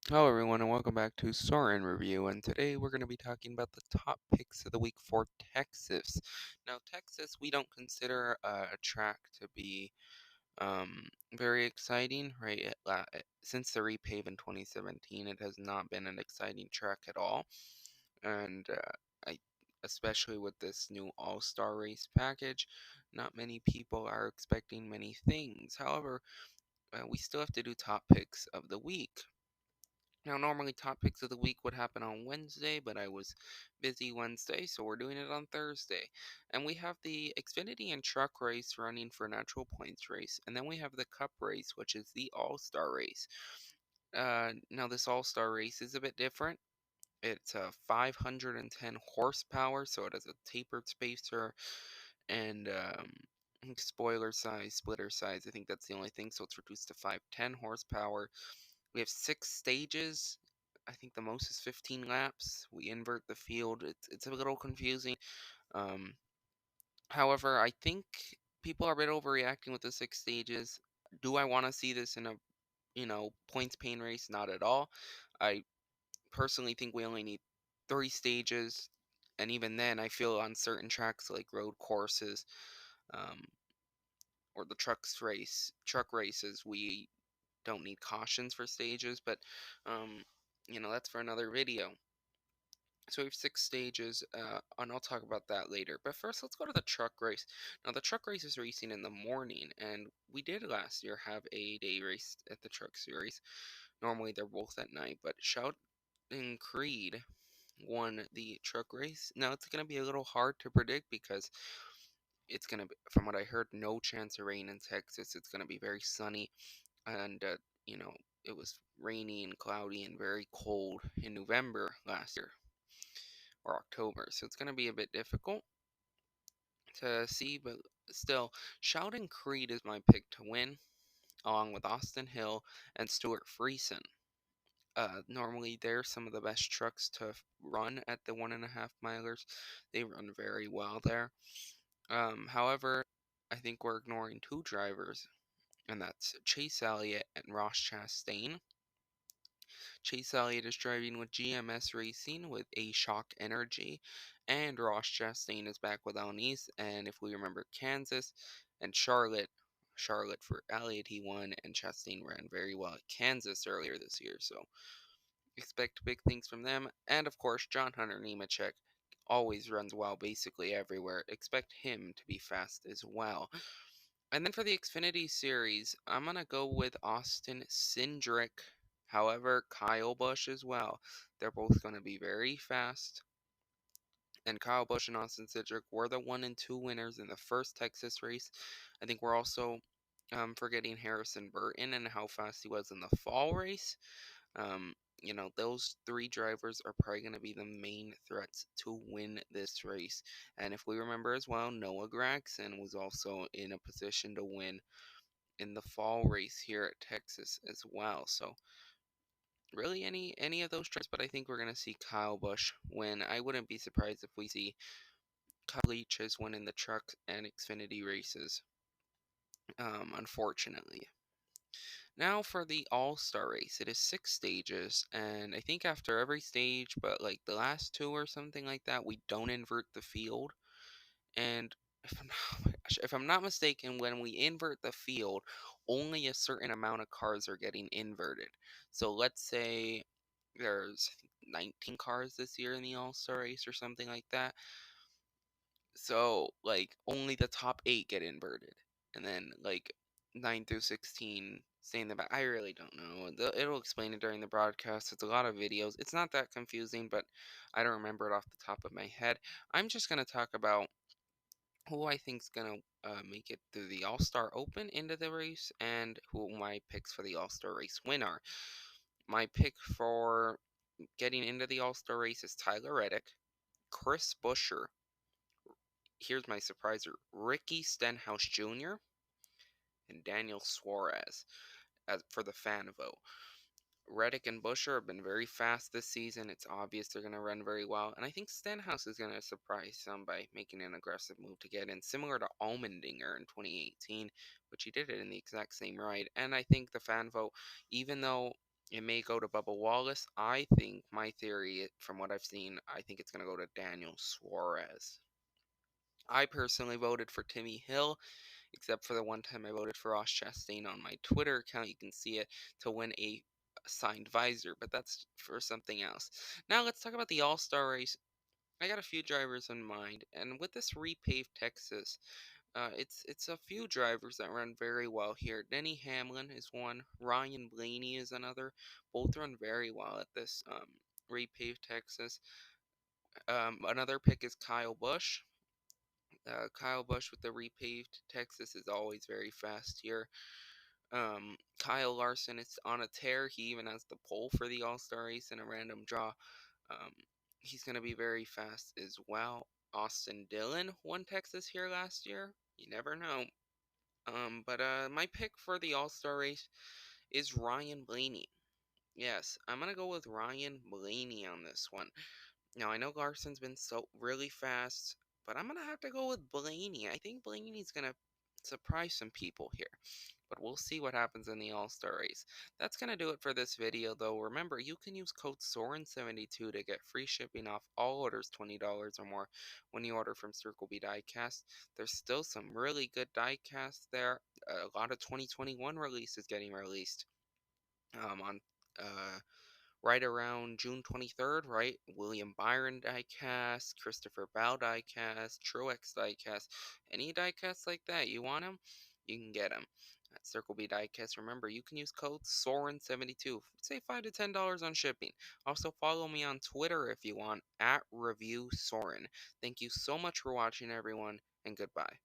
Hello, everyone, and welcome back to Soren Review. And today we're going to be talking about the top picks of the week for Texas. Now, Texas, we don't consider a track to be very exciting, right? Since the repave in 2017, it has not been an exciting track at all. And I, especially with this new All-Star race package, not many people are expecting many things. However, we still have to do top picks of the week. Now, normally top picks of the week would happen on Wednesday, but I was busy Wednesday, so we're doing it on Thursday. And we have the Xfinity and truck race running for natural points race, and then we have the Cup race, which is the All-Star race. Now, this All-Star race is a bit different. It's a 510 horsepower, so it has a tapered spacer and spoiler size, splitter size. I think that's the only thing, so it's reduced to 510 horsepower. We have 6 stages. I think the most is 15 laps. We invert the field. It's a little confusing. Um, However, I think people are a bit overreacting with the 6 stages. Do I want to see this in a points pain race? Not at all. I personally think we only need 3 stages, and even then, I feel on certain tracks like road courses, um, or the truck races, we don't need cautions for stages, but that's for another video. So we have 6 stages, and I'll talk about that later. But first, let's go to the truck race. Now, the truck race is racing in the morning, and we did last year have a day race at the Truck Series. Normally, they're both at night, but Shout and Creed won the truck race. Now, it's going to be a little hard to predict because it's going to be, from what I heard, no chance of rain in Texas. It's going to be very sunny, and you know it was rainy and cloudy and very cold in November last year or October, so it's going to be a bit difficult to see, but still, Sheldon Creed is my pick to win, along with Austin Hill and Stuart Friesen. Normally, they're some of the best trucks to run at the 1.5 milers. They run very well there. However, I think we're ignoring 2 drivers, and that's Chase Elliott and Ross Chastain. Chase Elliott is driving with GMS Racing with a Shock Energy, and Ross Chastain is back with Alnice. And if we remember Kansas and Charlotte for Elliott he won, and Chastain ran very well at Kansas earlier this year. So expect big things from them. And of course, John Hunter Nemechek always runs well basically everywhere. Expect him to be fast as well. And then for the Xfinity Series, I'm going to go with Austin Cindric. However, Kyle Busch as well. They're both going to be very fast. And Kyle Busch and Austin Cindric were the 1 and 2 winners in the first Texas race. I think we're also forgetting Harrison Burton and how fast he was in the fall race. Um, those 3 drivers are probably going to be the main threats to win this race. And if we remember as well, Noah Gragson was also in a position to win in the fall race here at Texas as well. So really any of those drivers, but I think we're going to see Kyle Busch win. I wouldn't be surprised if we see Kyle Leach's win in the truck and Xfinity races, unfortunately. Now for the All-Star race. It is 6 stages, and I think after every stage, but like the last 2 or something like that, we don't invert the field. And if I'm not mistaken, when we invert the field, only a certain amount of cars are getting inverted. So let's say there's 19 cars this year in the All-Star race or something like that. So, like, only the top 8 get inverted. And then, like, 9 through 16 stay in the back. I really don't know. It'll explain it during the broadcast. It's a lot of videos. It's not that confusing, but I don't remember it off the top of my head. I'm just going to talk about who I think's going to make it through the All-Star Open into the race and who my picks for the All-Star race win are. My pick for getting into the All-Star race is Tyler Reddick, Chris Buescher, here's my surpriser, Ricky Stenhouse Jr., and Daniel Suarez as for the fan vote. Reddick and Buescher have been very fast this season. It's obvious they're going to run very well. And I think Stenhouse is going to surprise some by making an aggressive move to get in, similar to Allmendinger in 2018, which he did it in the exact same ride. And I think the fan vote, even though It may go to Bubba Wallace. I think my theory, from what I've seen, I think it's going to go to Daniel Suarez. I personally voted for Timmy Hill, except for the one time I voted for Ross Chastain on my Twitter account. You can see it, to win a signed visor, but that's for something else. Now let's talk about the All-Star race. I got a few drivers in mind, and with this repaved Texas, it's a few drivers that run very well here. Denny Hamlin is one. Ryan Blaney is another. Both run very well at this repaved Texas. Another pick is Kyle Busch. Kyle Busch with the repaved Texas is always very fast here. Kyle Larson is on a tear. He even has the pole for the All Star race in a random draw. Um, he's going to be very fast as well. Austin Dillon won Texas here last year. You never know. But my pick for the All Star race is Ryan Blaney. Yes, I'm gonna go with Ryan Blaney on this one. Now I know Larson's been so really fast, but I'm gonna have to go with Blaney. I think Blaney's gonna surprise some people here. But we'll see what happens in the All-Star race. That's going to do it for this video, though. Remember, you can use code Soren72 to get free shipping off all orders $20 or more when you order from Circle B Diecast. There's still some really good diecasts there. A lot of 2021 releases getting released on right around June 23rd, right? William Byron diecast, Christopher Bell diecast, Truex diecast, any diecasts like that, you want them? You can get them at Circle B Diecast. Remember, you can use code Soren72. Save $5 to $10 on shipping. Also, follow me on Twitter if you want, at Review Soren. Thank you so much for watching, everyone, and goodbye.